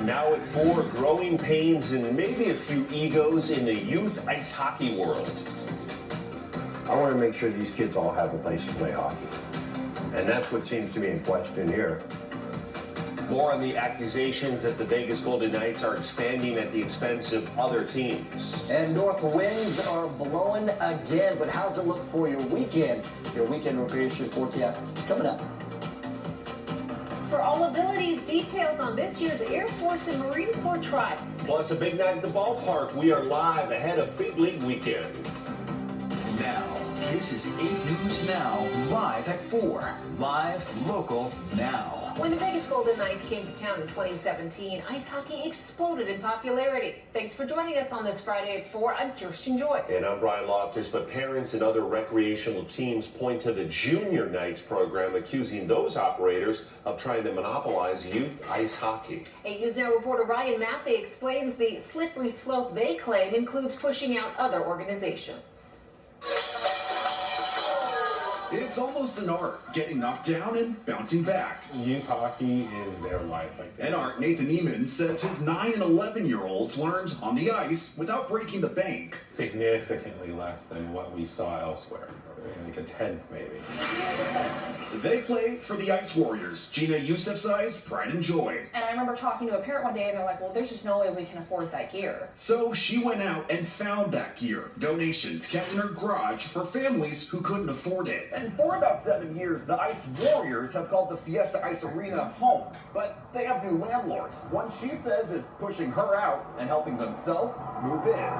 Now at 4, growing pains and maybe a few egos in the youth ice hockey world. I want to make sure these kids all have a place to play hockey. And that's what seems to be in question here. More on the accusations that the Vegas Golden Knights are expanding at the expense of other teams. And north winds are blowing again, but how's it look for your weekend? Your weekend recreation forecast coming up. For all abilities, details on this year's Air Force and Marine Corps trials. Plus a big night at the ballpark. We are live ahead of Big League Weekend. Now, this is 8 News Now, live at 4. Live, local, now. When the Vegas Golden Knights came to town in 2017, ice hockey exploded in popularity. Thanks for joining us on this Friday at 4. I'm Kirsten Joy. And I'm Brian Loftus, but parents and other recreational teams point to the Junior Knights program, accusing those operators of trying to monopolize youth ice hockey. 8 News Now reporter Ryan Mathey explains the slippery slope they claim includes pushing out other organizations. It's almost an art, getting knocked down and bouncing back. Youth hockey is their life. And Art Nathan Eamon says his 9 and 11-year-olds learned on the ice without breaking the bank. Significantly less than what we saw elsewhere, like a tenth maybe. They play for the Ice Warriors, Gina Youssefzai's pride and joy. And I remember talking to a parent one day and they're like, well, there's just no way we can afford that gear. So she went out and found that gear. Donations kept in her garage for families who couldn't afford it. And for about 7 years, the Ice Warriors have called the Fiesta Ice Arena home. But they have new landlords. One she says is pushing her out and helping themselves move in.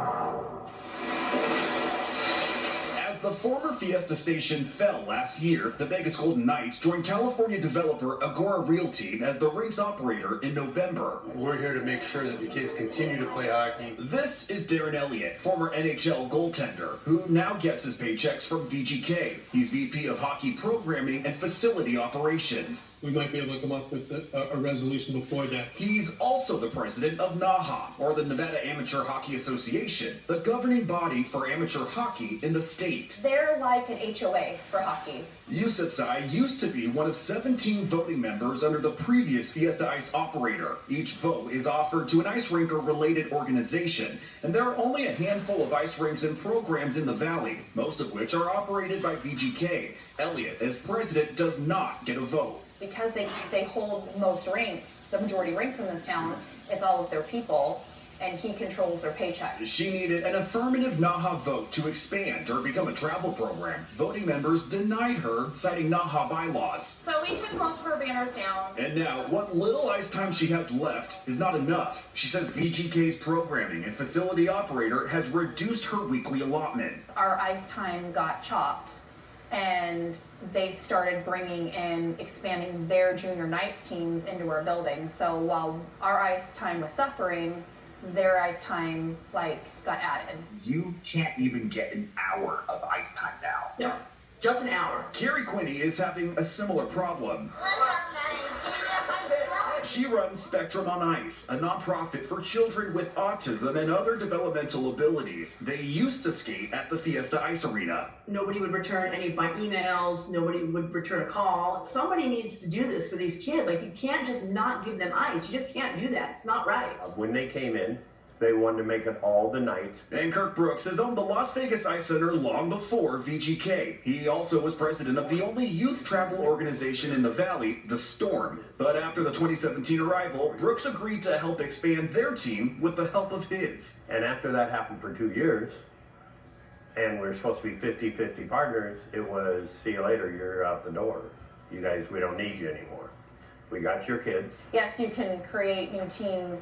As the former Fiesta station fell last year, the Vegas Golden Knights joined California developer Agora Realty as the rink's operator in November. We're here to make sure that the kids continue to play hockey. This is Darren Elliott, former NHL goaltender, who now gets his paychecks from VGK. He's VP of Hockey Programming and Facility Operations. We might be able to come up with a resolution before that. He's also the president of NAHA, or the Nevada Amateur Hockey Association, the governing body for amateur hockey in the state. They're like an HOA for hockey. Youssefzai used to be one of 17 voting members under the previous Fiesta Ice operator. Each vote is offered to an ice rink or related organization, and there are only a handful of ice rinks and programs in the valley, most of which are operated by VGK. Elliott, as president, does not get a vote. Because they hold most rinks, the majority rinks in this town, it's all of their people. And he controls their paychecks. She needed an affirmative NAHA vote to expand or become a travel program. Voting members denied her, citing NAHA bylaws. So we took most of her banners down. And now, what little ice time she has left is not enough. She says VGK's programming and facility operator has reduced her weekly allotment. Our ice time got chopped, and they started bringing in, expanding their junior Knights teams into our building. So while our ice time was suffering, their ice time got added. You can't even get an hour of ice time now. No, just an hour. Carrie Quinney is having a similar problem. She runs Spectrum on Ice, a nonprofit for children with autism and other developmental abilities. They used to skate at the Fiesta Ice Arena. Nobody would return any of my emails. Nobody would return a call. Somebody needs to do this for these kids. You can't just not give them ice. You just can't do that. It's not right. When they came in, they wanted to make it all the Knights. And Kirk Brooks has owned the Las Vegas Ice Center long before VGK. He also was president of the only youth travel organization in the Valley, the Storm. But after the 2017 arrival, Brooks agreed to help expand their team with the help of his. And after that happened for 2 years, and we're supposed to be 50-50 partners, it was, see you later, you're out the door. You guys, we don't need you anymore. We got your kids. Yes, you can create new teams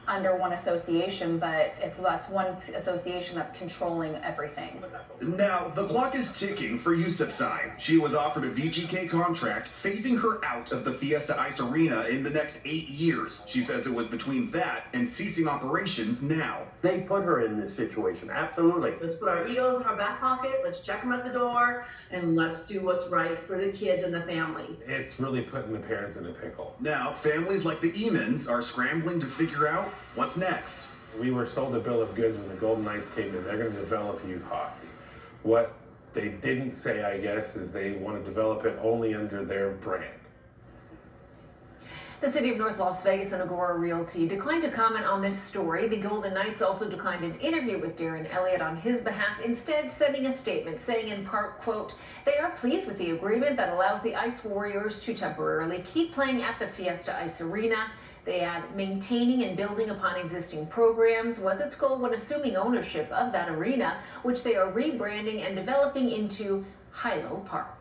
under one association, but that's one association that's controlling everything. Now, the clock is ticking for Youssefzai. She was offered a VGK contract, phasing her out of the Fiesta Ice Arena in the next 8 years. She says it was between that and ceasing operations now. They put her in this situation, absolutely. Let's put our egos in our back pocket, let's check them at the door, and let's do what's right for the kids and the families. It's really putting the parents in a pickle. Now, families like the Eamons are scrambling to figure out what's next. We were sold a bill of goods when the Golden Knights came in. They're going to develop youth hockey. What they didn't say, I guess, is they want to develop it only under their brand. The city of North Las Vegas and Agora Realty declined to comment on this story. The Golden Knights also declined an interview with Darren Elliott on his behalf, instead sending a statement saying in part, quote, they are pleased with the agreement that allows the Ice Warriors to temporarily keep playing at the Fiesta Ice Arena. They add, maintaining and building upon existing programs was its goal when assuming ownership of that arena, which they are rebranding and developing into Hilo Park.